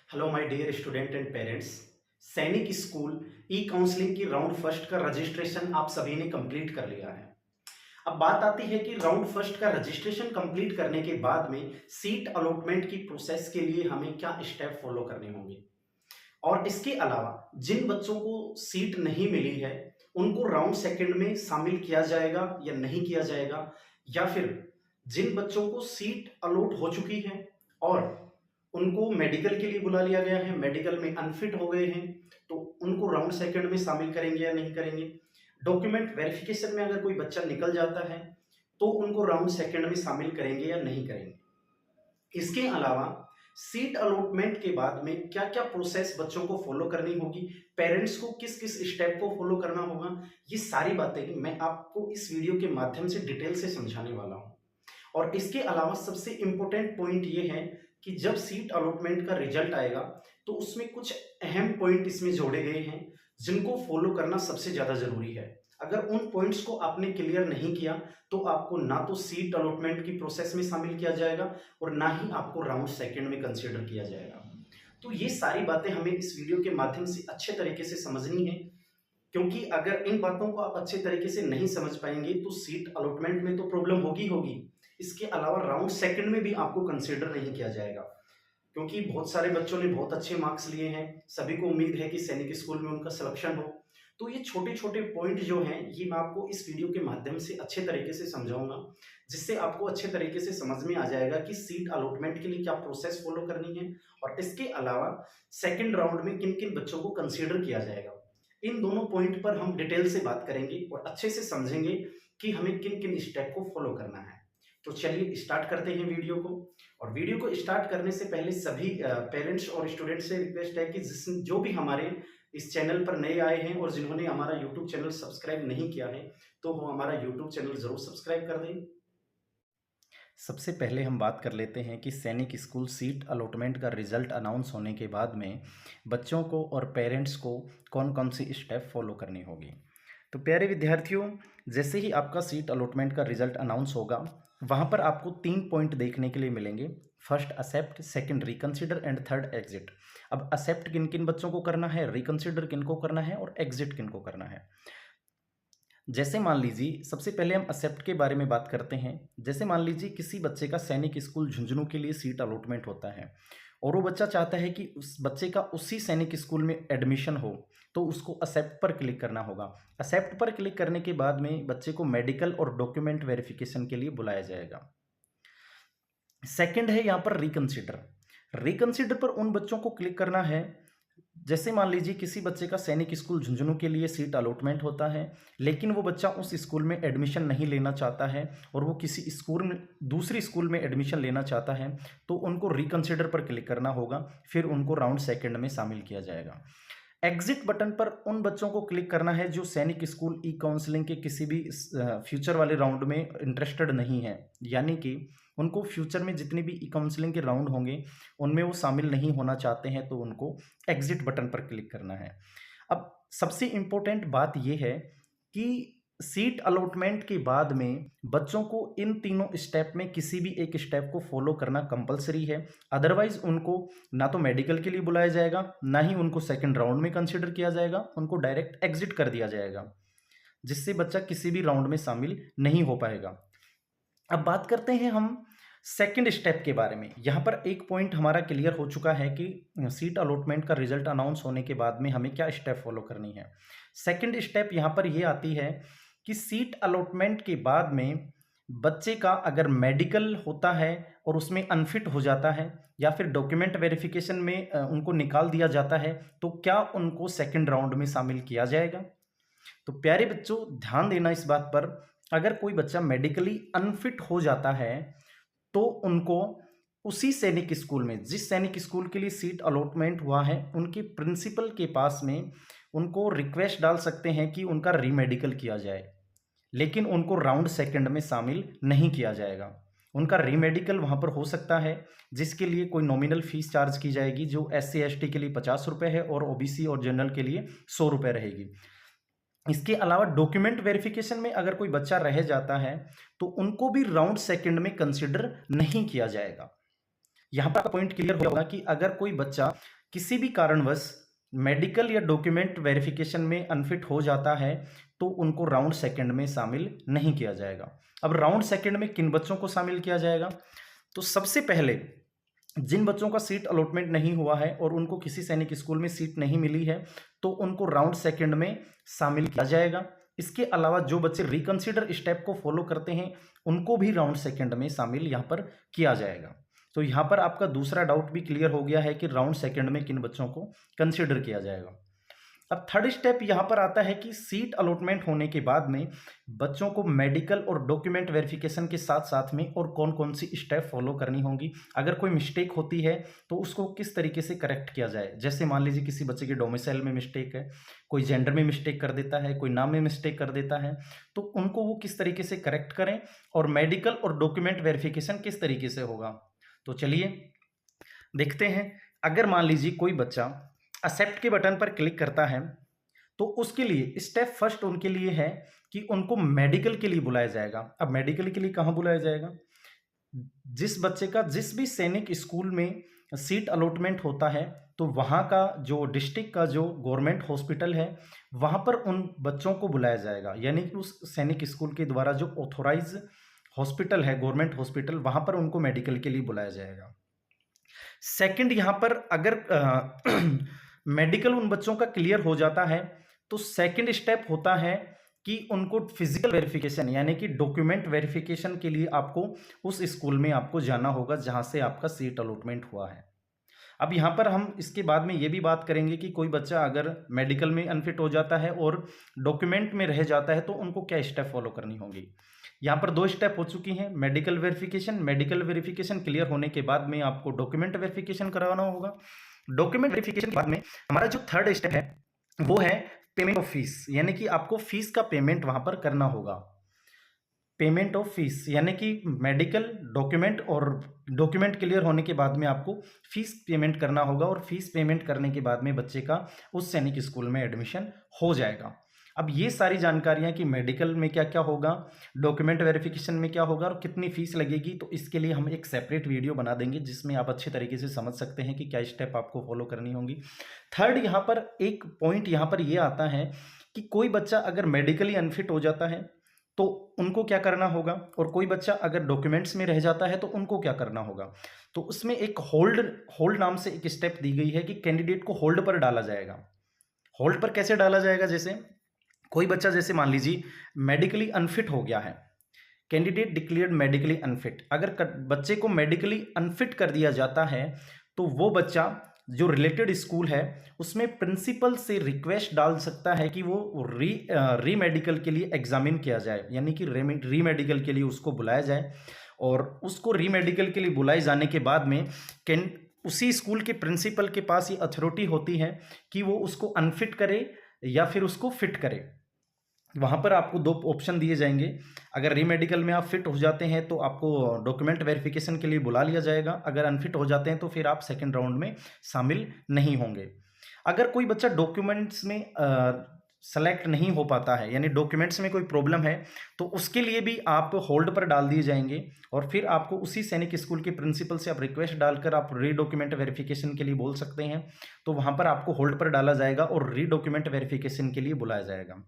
Hello my dear student and parents. Sainik school E counselling की round first का registration आप सभी ने कंप्लीट कर लिया है। अब बात आती है कि राउंड फर्स्ट का रजिस्ट्रेशन कंप्लीट करने के बाद में सीट अलॉटमेंट की प्रोसेस के लिए हमें क्या स्टेप फॉलो करने होंगे, और इसके अलावा जिन बच्चों को सीट नहीं मिली है उनको राउंड सेकंड में शामिल किया जाएगा या नहीं किया जाएगा, या फिर जिन बच्चों को सीट अलॉट हो चुकी है और उनको मेडिकल के लिए बुला लिया गया है, मेडिकल में अनफिट हो गए हैं, तो उनको राउंड सेकंड में शामिल करेंगे या नहीं करेंगे। डॉक्यूमेंट वेरिफिकेशन में अगर कोई बच्चा निकल जाता है तो उनको राउंड सेकंड में शामिल करेंगे या नहीं करेंगे। इसके अलावा सीट अलॉटमेंट के बाद में क्या क्या प्रोसेस बच्चों को फॉलो करनी होगी, पेरेंट्स को किस किस स्टेप को फॉलो करना होगा, ये सारी बातें मैं आपको इस वीडियो के माध्यम से डिटेल से समझाने वाला हूँ। और इसके अलावा सबसे इंपॉर्टेंट पॉइंट ये है कि जब सीट अलॉटमेंट का रिजल्ट आएगा तो उसमें कुछ अहम पॉइंट इसमें जोड़े गए हैं जिनको फॉलो करना सबसे ज़्यादा ज़रूरी है। अगर उन पॉइंट्स को आपने क्लियर नहीं किया तो आपको ना तो सीट अलॉटमेंट की प्रोसेस में शामिल किया जाएगा और ना ही आपको राउंड सेकंड में कंसीडर किया जाएगा। तो ये सारी बातें हमें इस वीडियो के माध्यम से अच्छे तरीके से समझनी है, क्योंकि अगर इन बातों को आप अच्छे तरीके से नहीं समझ पाएंगे तो सीट अलॉटमेंट में तो प्रॉब्लम होगी होगी, इसके अलावा राउंड सेकंड में भी आपको कंसीडर नहीं किया जाएगा। क्योंकि बहुत सारे बच्चों ने बहुत अच्छे मार्क्स लिए हैं, सभी को उम्मीद है कि सैनिक स्कूल में उनका सिलेक्शन हो। तो ये छोटे छोटे पॉइंट जो हैं ये मैं आपको इस वीडियो के माध्यम से अच्छे तरीके से समझाऊंगा, जिससे आपको अच्छे तरीके से समझ में आ जाएगा कि सीट अलॉटमेंट के लिए क्या प्रोसेस फॉलो करनी है और इसके अलावा सेकेंड राउंड में किन किन बच्चों को कंसिडर किया जाएगा। इन दोनों पॉइंट पर हम डिटेल से बात करेंगे और अच्छे से समझेंगे कि हमें किन किन स्टेप को फॉलो करना है। तो चलिए स्टार्ट करते हैं वीडियो को। और वीडियो को स्टार्ट करने से पहले सभी पेरेंट्स और स्टूडेंट्स से रिक्वेस्ट है कि जो भी हमारे इस चैनल पर नए आए हैं और जिन्होंने हमारा यूट्यूब चैनल सब्सक्राइब नहीं किया है तो वो हमारा यूट्यूब चैनल ज़रूर सब्सक्राइब कर दें। सबसे पहले हम बात कर लेते हैं कि सैनिक स्कूल सीट अलॉटमेंट का रिजल्ट अनाउंस होने के बाद में बच्चों को और पेरेंट्स को कौन कौन सी स्टेप फॉलो करनी होगी। तो प्यारे विद्यार्थियों, जैसे ही आपका सीट अलॉटमेंट का रिजल्ट अनाउंस होगा वहाँ पर आपको 3 पॉइंट देखने के लिए मिलेंगे। First accept, second reconsider and third exit. अब असेप्ट किन किन बच्चों को करना है, रिकंसिडर किन को करना है और एग्जिट किन को करना है। जैसे मान लीजिए, सबसे पहले हम एक्सेप्ट के बारे में बात करते हैं। जैसे मान लीजिए किसी बच्चे का सैनिक स्कूल झुंझुनू के लिए सीट अलॉटमेंट होता है और वो बच्चा चाहता है कि उस बच्चे का उसी सैनिक स्कूल में एडमिशन हो, तो उसको एक्सेप्ट पर क्लिक करना होगा। एक्सेप्ट पर क्लिक करने के बाद में बच्चे को मेडिकल और डॉक्यूमेंट वेरिफिकेशन के लिए बुलाया जाएगा। सेकंड है यहाँ पर रिकंसिडर। रिकंसिडर पर उन बच्चों को क्लिक करना है, जैसे मान लीजिए किसी बच्चे का सैनिक स्कूल झुंझुनू के लिए सीट अलॉटमेंट होता है लेकिन वो बच्चा उस स्कूल में एडमिशन नहीं लेना चाहता है और वो किसी स्कूल में दूसरी स्कूल में एडमिशन लेना चाहता है, तो उनको रिकंसिडर पर क्लिक करना होगा, फिर उनको राउंड सेकंड में शामिल किया जाएगा। एग्जिट बटन पर उन बच्चों को क्लिक करना है जो सैनिक स्कूल ई काउंसलिंग के किसी भी फ्यूचर वाले राउंड में इंटरेस्टेड नहीं है, यानी कि उनको फ्यूचर में जितनी भी ई काउंसलिंग के राउंड होंगे उनमें वो शामिल नहीं होना चाहते हैं, तो उनको एग्जिट बटन पर क्लिक करना है। अब सबसे इम्पोर्टेंट बात यह है कि सीट अलॉटमेंट के बाद में बच्चों को इन तीनों स्टेप में किसी भी एक स्टेप को फॉलो करना कंपलसरी है, अदरवाइज उनको ना तो मेडिकल के लिए बुलाया जाएगा, ना ही उनको सेकंड राउंड में कंसिडर किया जाएगा, उनको डायरेक्ट एग्जिट कर दिया जाएगा, जिससे बच्चा किसी भी राउंड में शामिल नहीं हो पाएगा। अब बात करते हैं हम सेकंड स्टेप के बारे में। यहाँ पर एक पॉइंट हमारा क्लियर हो चुका है कि सीट अलॉटमेंट का रिजल्ट अनाउंस होने के बाद में हमें क्या स्टेप फॉलो करनी है। सेकंड स्टेप यहाँ पर ये आती है कि सीट अलॉटमेंट के बाद में बच्चे का अगर मेडिकल होता है और उसमें अनफिट हो जाता है या फिर डॉक्यूमेंट वेरिफिकेशन में उनको निकाल दिया जाता है, तो क्या उनको सेकंड राउंड में शामिल किया जाएगा। तो प्यारे बच्चों, ध्यान देना इस बात पर, अगर कोई बच्चा मेडिकली अनफिट हो जाता है तो उनको उसी सैनिक स्कूल में, जिस सैनिक स्कूल के लिए सीट अलॉटमेंट हुआ है, उनके प्रिंसिपल के पास में उनको रिक्वेस्ट डाल सकते हैं कि उनका रीमेडिकल किया जाए, लेकिन उनको राउंड सेकंड में शामिल नहीं किया जाएगा। उनका रीमेडिकल वहाँ पर हो सकता है, जिसके लिए कोई नॉमिनल फीस चार्ज की जाएगी, जो SC/ST के लिए 50 रुपये है और OBC और जनरल के लिए 100 रुपये रहेगी। इसके अलावा डॉक्यूमेंट वेरिफिकेशन में अगर कोई बच्चा रह जाता है तो उनको भी राउंड सेकंड में कंसिडर नहीं किया जाएगा। यहाँ पर पॉइंट क्लियर होगा कि अगर कोई बच्चा किसी भी कारणवश मेडिकल या डॉक्यूमेंट वेरिफिकेशन में अनफिट हो जाता है तो उनको राउंड सेकंड में शामिल नहीं किया जाएगा। अब राउंड सेकंड में किन बच्चों को शामिल किया जाएगा? तो सबसे पहले जिन बच्चों का सीट अलॉटमेंट नहीं हुआ है और उनको किसी सैनिक स्कूल में सीट नहीं मिली है तो उनको राउंड सेकंड में शामिल किया जाएगा। इसके अलावा जो बच्चे रिकंसिडर स्टेप को फॉलो करते हैं उनको भी राउंड सेकंड में शामिल यहाँ पर किया जाएगा। तो यहाँ पर आपका दूसरा डाउट भी क्लियर हो गया है कि राउंड सेकंड में किन बच्चों को कंसिडर किया जाएगा। अब थर्ड स्टेप यहाँ पर आता है कि सीट अलॉटमेंट होने के बाद में बच्चों को मेडिकल और डॉक्यूमेंट वेरिफिकेशन के साथ साथ में और कौन कौन सी स्टेप फॉलो करनी होंगी। अगर कोई मिस्टेक होती है तो उसको किस तरीके से करेक्ट किया जाए। जैसे मान लीजिए किसी बच्चे के डोमिसाइल में मिस्टेक है, कोई जेंडर में मिस्टेक कर देता है, कोई नाम में मिस्टेक कर देता है, तो उनको वो किस तरीके से करेक्ट करें और मेडिकल और डॉक्यूमेंट वेरिफिकेशन किस तरीके से होगा। तो चलिए देखते हैं। अगर मान लीजिए कोई बच्चा एक्सेप्ट के बटन पर क्लिक करता है तो उसके लिए स्टेप फर्स्ट उनके लिए है कि उनको मेडिकल के लिए बुलाया जाएगा। अब मेडिकल के लिए कहाँ बुलाया जाएगा? जिस बच्चे का जिस भी सैनिक स्कूल में सीट अलॉटमेंट होता है तो वहाँ का जो डिस्ट्रिक्ट का जो गवर्नमेंट हॉस्पिटल है वहाँ पर उन बच्चों को बुलाया जाएगा। यानी कि उस सैनिक स्कूल के द्वारा जो ऑथोराइज हॉस्पिटल है, गवर्नमेंट हॉस्पिटल, वहाँ पर उनको मेडिकल के लिए बुलाया जाएगा। सेकंड, यहाँ पर अगर मेडिकल उन बच्चों का क्लियर हो जाता है तो सेकंड स्टेप होता है कि उनको फिजिकल वेरिफिकेशन यानी कि डॉक्यूमेंट वेरिफिकेशन के लिए आपको उस स्कूल में आपको जाना होगा जहां से आपका सीट अलॉटमेंट हुआ है। अब यहाँ पर हम इसके बाद में ये भी बात करेंगे कि कोई बच्चा अगर मेडिकल में अनफिट हो जाता है और डॉक्यूमेंट में रह जाता है तो उनको क्या स्टेप फॉलो करनी होगी। यहाँ पर 2 स्टेप हो चुकी हैं, मेडिकल वेरिफिकेशन क्लियर होने के बाद में आपको डॉक्यूमेंट वेरिफिकेशन करवाना होगा। डॉक्यूमेंट वेरिफिकेशन के बाद में हमारा जो थर्ड स्टेप है वो है पेमेंट ऑफ फीस, यानी कि आपको फीस का पेमेंट वहां पर करना होगा। पेमेंट ऑफ फीस यानी कि मेडिकल डॉक्यूमेंट क्लियर होने के बाद में आपको फीस पेमेंट करना होगा और फीस पेमेंट करने के बाद में बच्चे का उस सैनिक स्कूल में एडमिशन हो जाएगा। अब ये सारी जानकारियां कि मेडिकल में क्या क्या होगा, डॉक्यूमेंट वेरिफिकेशन में क्या होगा और कितनी फीस लगेगी, तो इसके लिए हम एक सेपरेट वीडियो बना देंगे जिसमें आप अच्छे तरीके से समझ सकते हैं कि क्या स्टेप आपको फॉलो करनी होंगी। थर्ड, यहाँ पर एक पॉइंट यहाँ पर ये आता है कि कोई बच्चा अगर मेडिकली अनफिट हो जाता है तो उनको क्या करना होगा और कोई बच्चा अगर डॉक्यूमेंट्स में रह जाता है तो उनको क्या करना होगा। तो उसमें एक होल्ड नाम से एक स्टेप दी गई है कि कैंडिडेट को होल्ड पर डाला जाएगा। होल्ड पर कैसे डाला जाएगा? जैसे कोई बच्चा जैसे मान लीजिए मेडिकली अनफिट हो गया है, कैंडिडेट डिक्लेयर्ड मेडिकली अनफिट। अगर बच्चे को मेडिकली अनफिट कर दिया जाता है तो वो बच्चा जो रिलेटेड स्कूल है उसमें प्रिंसिपल से रिक्वेस्ट डाल सकता है कि वो री मेडिकल के लिए एग्जामिन किया जाए, यानी कि री मेडिकल के लिए उसको बुलाया जाए। और उसको री मेडिकल के लिए बुलाए जाने के बाद में उसी स्कूल के प्रिंसिपल के पास ये अथॉरिटी होती है कि वो उसको अनफिट करे या फिर उसको फिट करे। वहाँ पर आपको 2 ऑप्शन दिए जाएंगे। अगर रीमेडिकल में आप फिट हो जाते हैं तो आपको डॉक्यूमेंट वेरिफिकेशन के लिए बुला लिया जाएगा, अगर अनफिट हो जाते हैं तो फिर आप सेकंड राउंड में शामिल नहीं होंगे। अगर कोई बच्चा डॉक्यूमेंट्स में सेलेक्ट नहीं हो पाता है, यानी डॉक्यूमेंट्स में कोई प्रॉब्लम है, तो उसके लिए भी आप होल्ड पर डाल दिए जाएंगे और फिर आपको उसी सैनिक स्कूल के प्रिंसिपल से आप रिक्वेस्ट डालकर आप री डॉक्यूमेंट वेरिफिकेशन के लिए बोल सकते हैं। तो वहाँ पर आपको होल्ड पर डाला जाएगा और री डॉक्यूमेंट वेरिफिकेशन के लिए बुलाया जाएगा।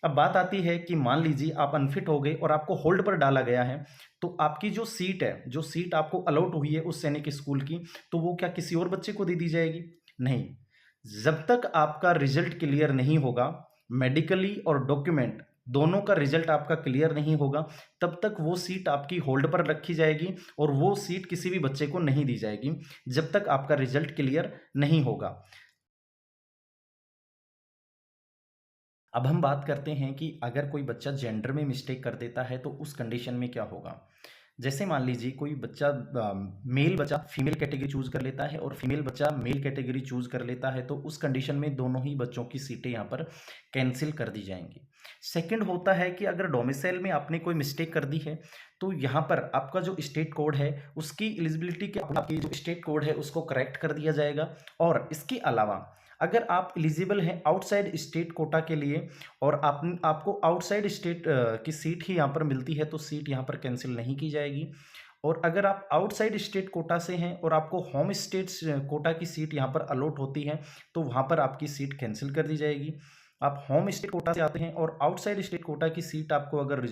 अब बात आती है कि मान लीजिए आप अनफिट हो गए और आपको होल्ड पर डाला गया है, तो आपकी जो सीट है, जो सीट आपको अलॉट हुई है उस सैनिक स्कूल की, तो वो क्या किसी और बच्चे को दे दी जाएगी? नहीं। जब तक आपका रिजल्ट क्लियर नहीं होगा, मेडिकली और डॉक्यूमेंट दोनों का रिजल्ट आपका क्लियर नहीं होगा, तब तक वो सीट आपकी होल्ड पर रखी जाएगी और वो सीट किसी भी बच्चे को नहीं दी जाएगी जब तक आपका रिजल्ट क्लियर नहीं होगा। अब हम बात करते हैं कि अगर कोई बच्चा जेंडर में मिस्टेक कर देता है तो उस कंडीशन में क्या होगा। जैसे मान लीजिए कोई बच्चा मेल बच्चा फीमेल कैटेगरी चूज कर लेता है और फीमेल बच्चा मेल कैटेगरी चूज कर लेता है, तो उस कंडीशन में दोनों ही बच्चों की सीटें यहाँ पर कैंसिल कर दी जाएंगी। सेकंड होता है कि अगर डोमिसाइल में आपने कोई मिस्टेक कर दी है तो यहाँ पर आपका जो स्टेट कोड है उसकी एलिजिबिलिटी के आपकी जो स्टेट कोड है उसको करेक्ट कर दिया जाएगा। और इसके अलावा अगर आप एलिजिबल हैं आउटसाइड स्टेट कोटा के लिए और आपको आउटसाइड स्टेट की सीट ही यहाँ पर मिलती है तो सीट यहाँ पर कैंसिल नहीं की जाएगी। और अगर आप आउटसाइड स्टेट कोटा से हैं और आपको होम स्टेट कोटा की सीट यहाँ पर अलॉट होती है तो वहाँ पर आपकी सीट कैंसिल कर दी जाएगी। आप होम स्टेट कोटा से आते हैं और आउटसाइड स्टेट कोटा की सीट आपको अगर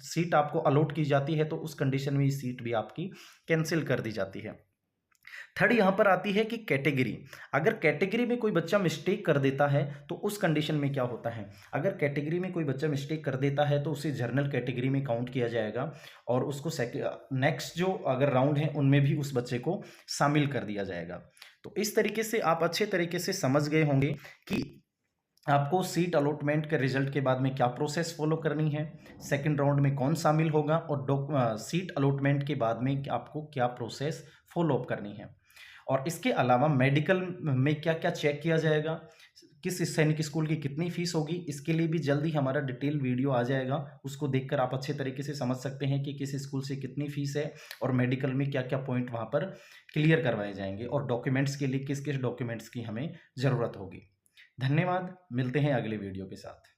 सीट आपको अलॉट की जाती है तो उस कंडीशन में ये सीट भी आपकी कैंसिल कर दी जाती है। थर्ड यहाँ पर आती है कि कैटेगरी। अगर कैटेगरी में कोई बच्चा मिस्टेक कर देता है तो उस कंडीशन में क्या होता है, अगर कैटेगरी में कोई बच्चा मिस्टेक कर देता है तो उसे जनरल कैटेगरी में काउंट किया जाएगा और उसको नेक्स्ट जो अगर राउंड है उनमें भी उस बच्चे को शामिल कर दिया जाएगा। तो इस तरीके से आप अच्छे तरीके से समझ गए होंगे कि आपको सीट अलॉटमेंट के रिजल्ट के बाद में क्या प्रोसेस फॉलो करनी है, सेकंड राउंड में कौन शामिल होगा और सीट अलॉटमेंट के बाद में आपको क्या प्रोसेस फॉलो अप करनी है। और इसके अलावा मेडिकल में क्या क्या चेक किया जाएगा, किस सैनिक स्कूल की कितनी फीस होगी, इसके लिए भी जल्दी हमारा डिटेल वीडियो आ जाएगा। उसको देखकर आप अच्छे तरीके से समझ सकते हैं कि किस स्कूल से कितनी फीस है और मेडिकल में क्या क्या पॉइंट वहाँ पर क्लियर करवाए जाएंगे और डॉक्यूमेंट्स के लिए किस किस डॉक्यूमेंट्स की हमें ज़रूरत होगी। धन्यवाद, मिलते हैं अगले वीडियो के साथ।